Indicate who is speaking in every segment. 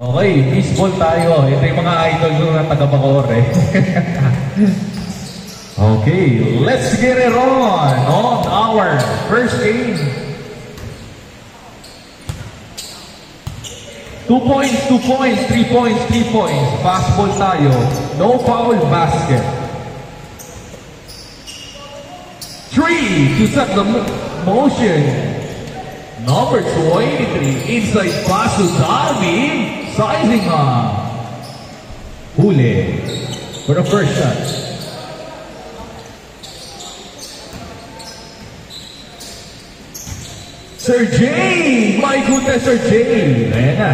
Speaker 1: Okay, baseball tayo. Ito yung mga idol ko na taga-Bacoor eh. Okay, let's get it on our first game. 2 points, 2 points, 3 points, 3 points. Fastball tayo. No foul basket. 3 to set the motion. Number 23, inside pass to Darby. Sizing huli for the first shot. Sir J! My goodness, Sir J! Ayan na.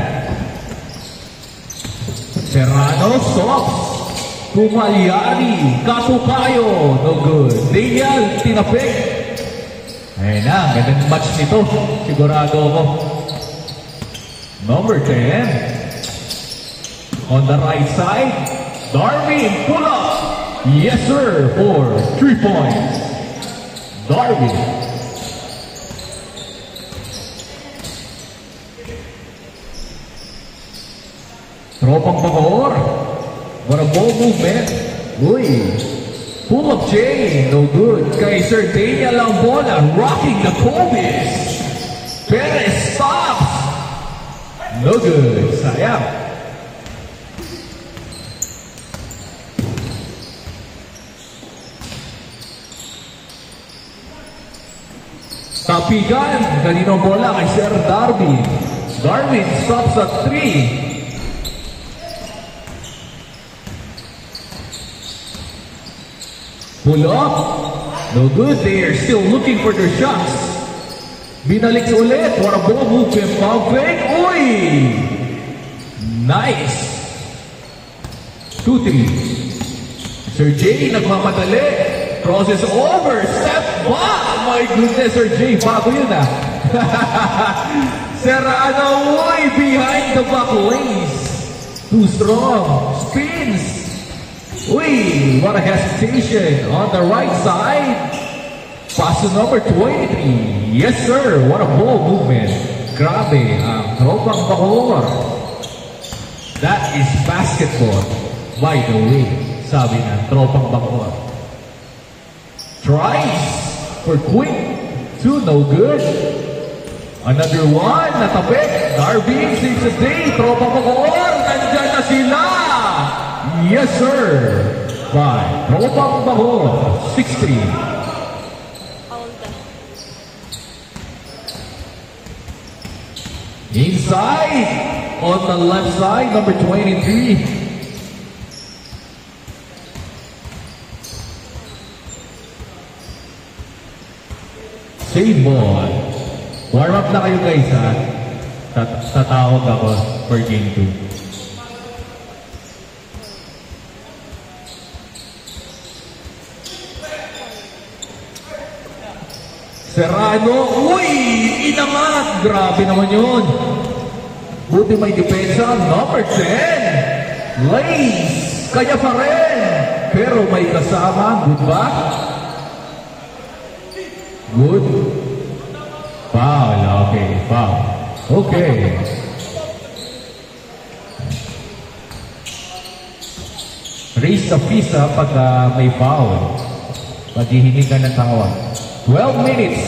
Speaker 1: Serrano stops. Kumalyari. Katukayo. No good. Daniel tinapik. Ayan na. Gandang match nito. Sigurado ako. Number 10. On the right side. Darby pull up. Yes sir. For 3 points. Darby. Tropang Bacoor. What a ball movement. Uy. Pull up J. No good. Kay Sir Daniel ang bola. Rocking the Cobis. Perez stops. No good. Sayang. Tapigan. Kaninong bola kay Sir Darby. Darwin stops at 3. Pull up. No good. They are still looking for their shots. Binalik ulit. What a ball movement. Foul fake. Uy! Nice. 2-3. Sir J nagmamadali. Crosses over. Step back. My goodness, Sir J. Bago yun Serrano. Uy! Behind the back lanes. Too strong. Spins. Uy, what a hesitation on the right side. Pass to number 23. Yes, sir. What a ball movement. Grabe ang Tropang Bacoor. That is basketball. By the way, sabi ng Tropang Bacoor. Tries for quick. 2, no good. Another one. Natapik. Darby saves the day. Tropang Bacoor. Nandyan na sila. Yes, sir. By Tropang Bacoor, 6-3. Inside, on the left side, number 23. Save ball. Warm up na kayo guys ha. Tatawag ako for game 2. Serrano, uy! Inangat! Grabe naman yun. Buti may depensa. Number 10. Lace. Kaya pa rin. Pero may kasama. Good ba? Good. Foul. Okay. Foul. Okay. Raise the fist pag may foul. Paghihinig ka ng tawag. 12 minutes.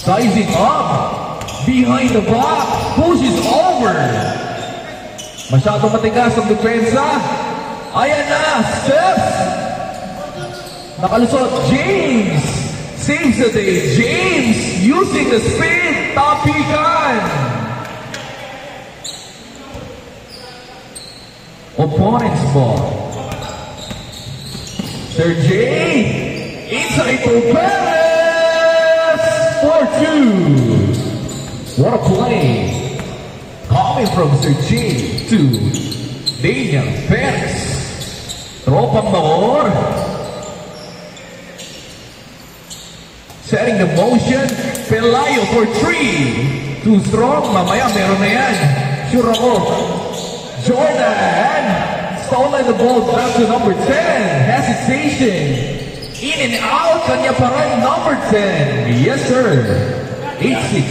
Speaker 1: Sizing up. Behind the block. Pushes over. Masyadong matigas ang depensa. Ayan na. Steps. Nakalusot. James. Saves the day. James using the spin. Tapikan. Opponent's ball. Sir J. Inside to Perez for 2. What a play. Coming from Sir J to Daniel Perez. Tropang Bacoor. Setting the motion. Pelayo for 3. Too strong. Mamaya meron na yan. Sure ako. Jordan. Stolen the ball back to number 10. Hesitation. In and out, kanya pa rin, number 10. Yes, sir. 8-6.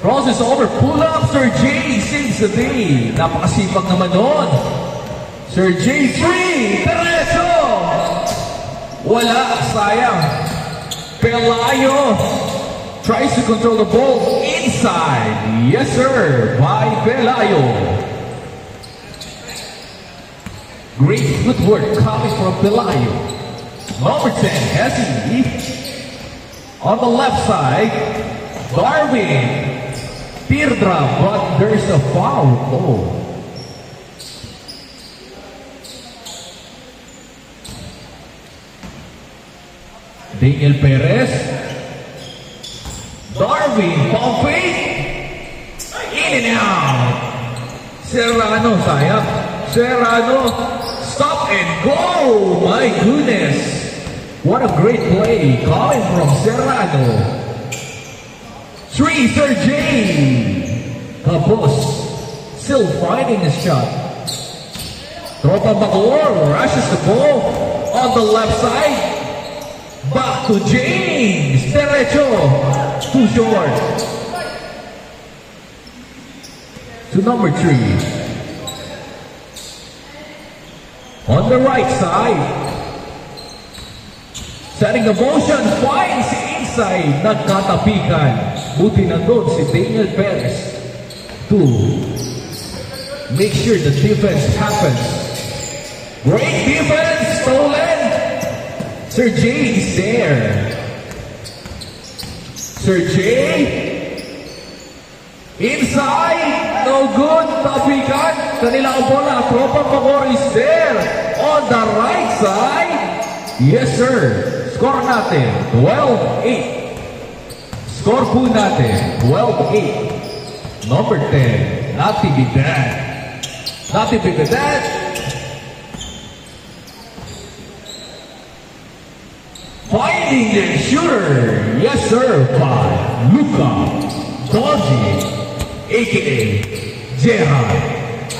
Speaker 1: Crosses over, pull up, Sir J saves the day. Napakasipag naman nun. Sir J, 3, diretso! Wala, sayang. Pelayo tries to control the ball inside. Yes, sir, by Pelayo. Great footwork coming from Pelayo. Number 10, Hesse. On the left side, Darwin. Teardrop, but there's a foul. Oh. Daniel Perez. Darwin, ball fake. In and out. Serrano, sayang. Serrano, stop and go. My goodness. What a great play coming from Serrano. 3, Sir J. Tapos, still finding his shot. Tropa Bacoor rushes the ball on the left side. Back to James. Derecho. Too short. To number 3. On the right side. Setting the motion. Finds inside. Nagkatapikan. Buti na doon si Daniel Perez to make sure the defense happens. Great defense, stolen. Sir J is there. Sir J inside, no good. Tapikan, kanilang bola. Tropa Bacoor is there on the right side. Yes, sir. Score natin 12-8. Score po natin, 12-8. Number 10, Natividad. Natividad. Finding the shooter. Yes, sir, by Luka Doncic, a.k.a. Gerard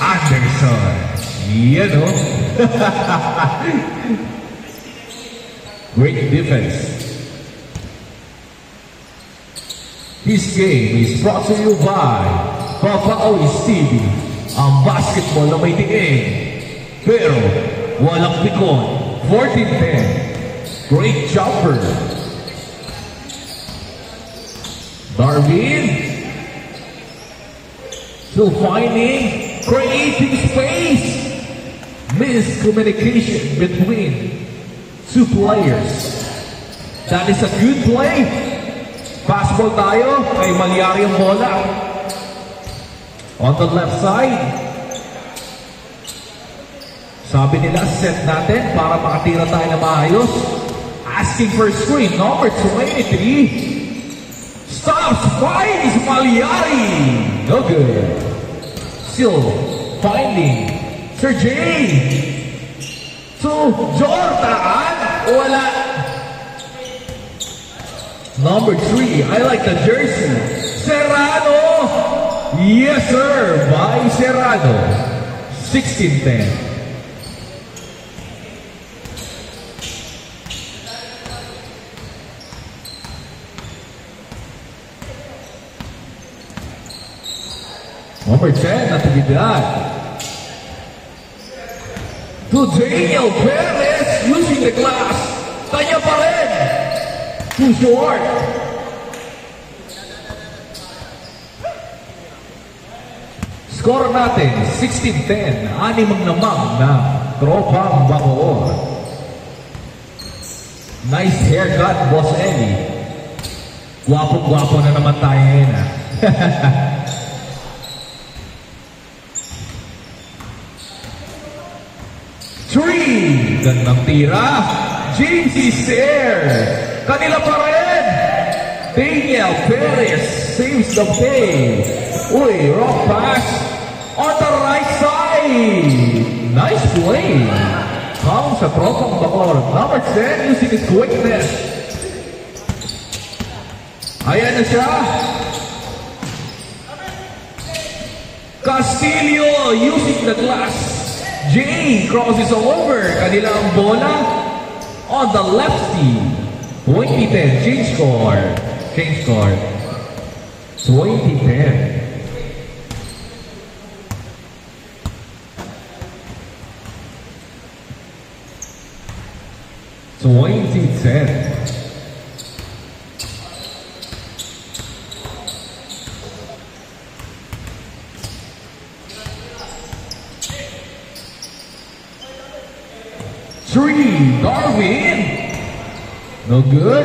Speaker 1: Anderson. You know? Great defense. This game is brought to you by Papa Ois TV. Ang basketball na may diin, pero walang pikon. 14-10. Great jumper. Darwin. Still finding, creating space. Miscommunication between two players. That is a good play. Passball tayo, kay Malyari ang bola. On the left side. Sabi nila, set natin para makatira tayo na maayos. Asking for screen, number 23. Stops, finds Malyari. No good. Still finding Sir J. To Jordan. Wala. Number 3, I like the jersey. Serrano! Yes, sir, by Serrano. 16-10. Number 10, Natividad. To Daniel Perez, using the glass. Kanya pa rin. Too short. Score natin, 16-10. Animang namang na Tropang Bacoor. Nice haircut, Boss Ellie. Gwapo-gwapo na naman tayo ngayon, ha? Three! Gandang tira. James is there. Kanila pa rin. Daniel Perez saves the day. Uy, wrong pass on the right side. Nice play. Comes sa Tropang Bacoor. Number 10 using his quickness. Ayan na siya. Castillo using the glass. Jay crosses over. Kanila ang bola on the left team. 20-10, change score. 2010. Three, Darwin. No good.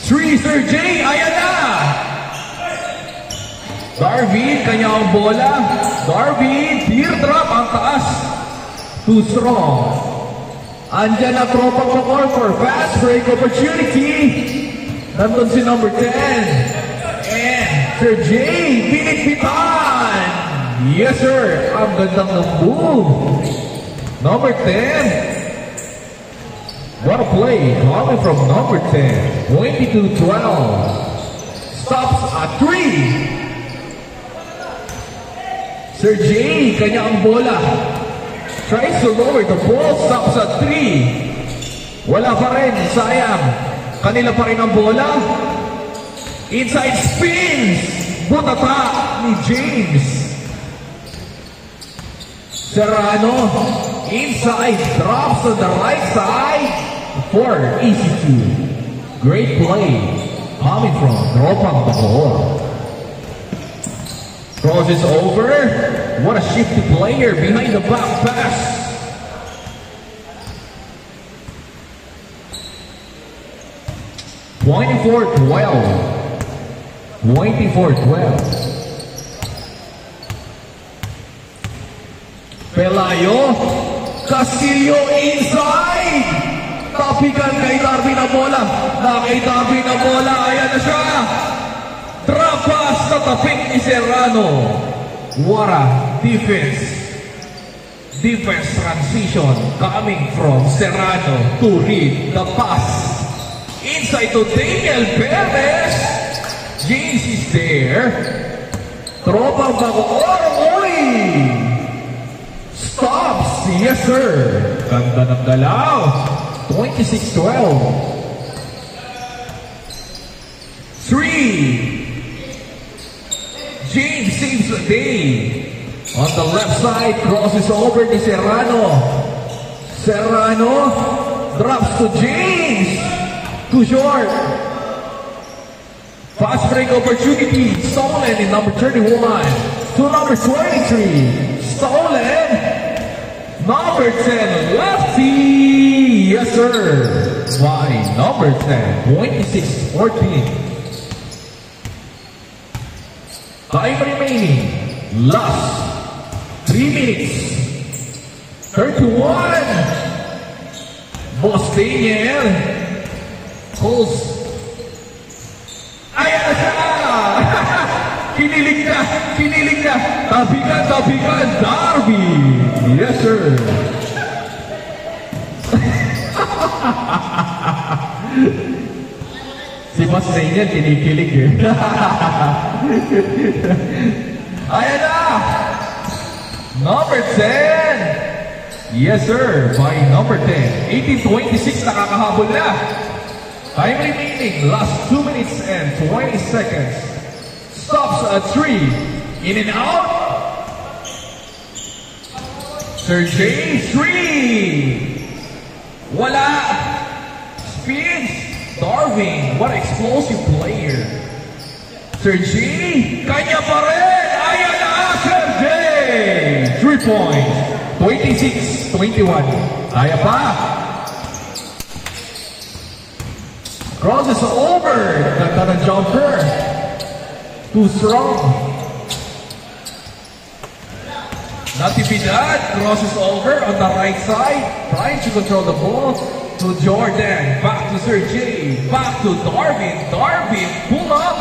Speaker 1: Three, Sir J. Ayan na. Darwin, kanya ang bola. Darwin, teardrop ang taas. Too strong. Andyan na tropang pakor for fast break opportunity. Nandun si number 10. And Sir J, pinigpitan. Yes, sir. Ang gandang ng move. Number 10. What a play coming from number 10. 22-12. Stops at 3. Sir J, kanya ang bola. Tries to lower the ball. Stops at 3. Wala pa rin. Sayang. Kanila pa rin ang bola. Inside spins. Butata ni James. Serrano. Inside drops on the right side for easy two. Great play coming from Tropang Bacoor. Crosses over. What a shifty player behind the back pass. 24-12. 24-12. Pelayo. Castillo inside. Tapikan kay Darwin na bola. Kay Darwin na bola. Ayan na siya. Drop pass sa tapik ni Serrano. What a defense. Defense transition coming from Serrano to read the pass. Inside to Daniel Perez. James is there. Tropang Bacoor. Oy! Stops. Yes, sir. Ganda ng galaw. 26-12. 3. James saves the day. On the left side, crosses over to Serrano. Serrano drops to James. Too short. Fast break opportunity. Stolen in number 31 to number 23. Stolen. Number 10, lefty. Yes, sir. By number 10, 26-14. Time remaining. Last 3 minutes. 31. Boss Daniel. Pulls. Ayan na siya! Kinilig na! Kinilig na! Tabikan! Tabikan! Darby! Yes, sir! Si Boss Daniel, kinikilig eh. Ayan na! Number 10! Yes, sir! By number 10. 18-26, nakakahabol na! Time remaining, last 2 minutes and 20 seconds. Stops at 3. In and out. Sir J, 3. Wala. Spins. Darwin, what explosive player. Sir J, kanya pa rin. Ayan na, Sir J. 3 points. 26-21. Kaya pa. Crosses over. Ganda ng jumper. Too strong. Natividad crosses over on the right side. Trying to control the ball. To Jordan. Back to Sir J. Back to Darwin. Darwin. Pull up.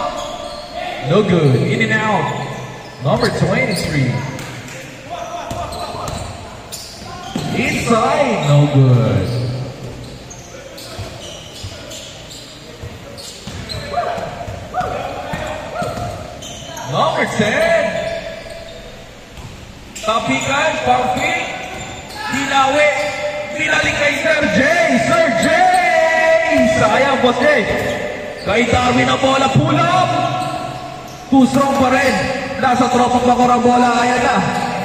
Speaker 1: No good. In and out. Number 23. Inside. No good. Number 10. Tapikan, Parfit. Binawi. Binalik kay Sir Jay. Sir Jay! Sayang, boss Jay. Kay Darwin ang bola. Pull up. Too strong pa rin. Nasa tropang bakor ang bola. Ayan na.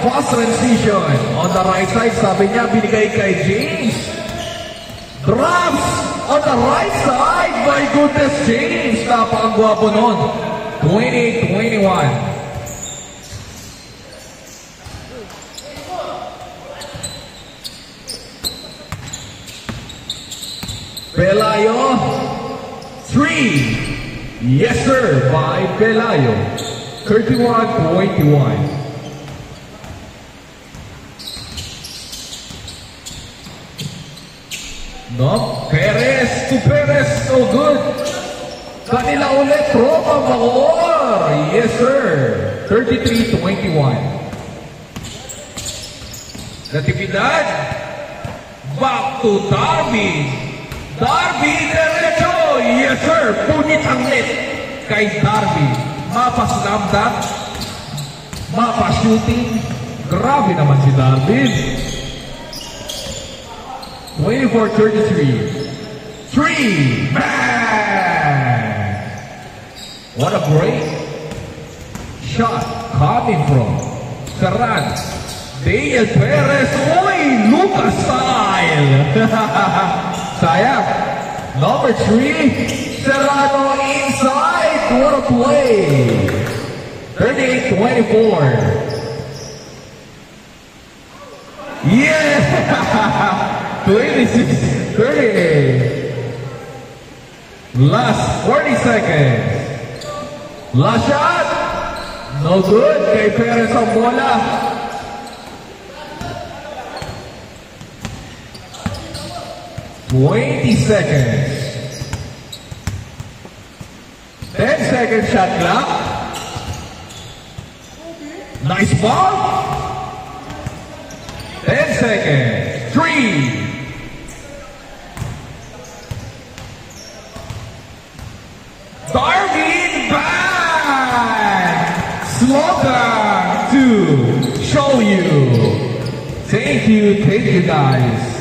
Speaker 1: Fast transition. On the right side, sabi niya, binigay kay James. Drops on the right side. My goodness, James. Napakagwapo nun. 28-21. Pelayo, 3. Yes, sir, by Pelayo. 31-21. No, Perez to Perez, so good. Kanila ulit, Roma Bacoor. Yes, sir. 33-21. Natividad. Back to Darby. Darby derecho! Yes, sir! Punit ang net kay Darby. Mapa slam dunk. Mapa shooting. Grabe naman si Darby. 24-33. 3! Man! What a great shot coming from Serran. Daniel Perez. Uy! Lucas style! Sayang. Number 3, Serrano inside. What a play. 38-24. Yeah. 26-38. Last 40 seconds. Last shot. No good. Kay Perez ang bola. 20 seconds. 10 seconds shot clock. Nice ball. 10 seconds. 3. Darwin back. Slogan to show you. Thank you guys.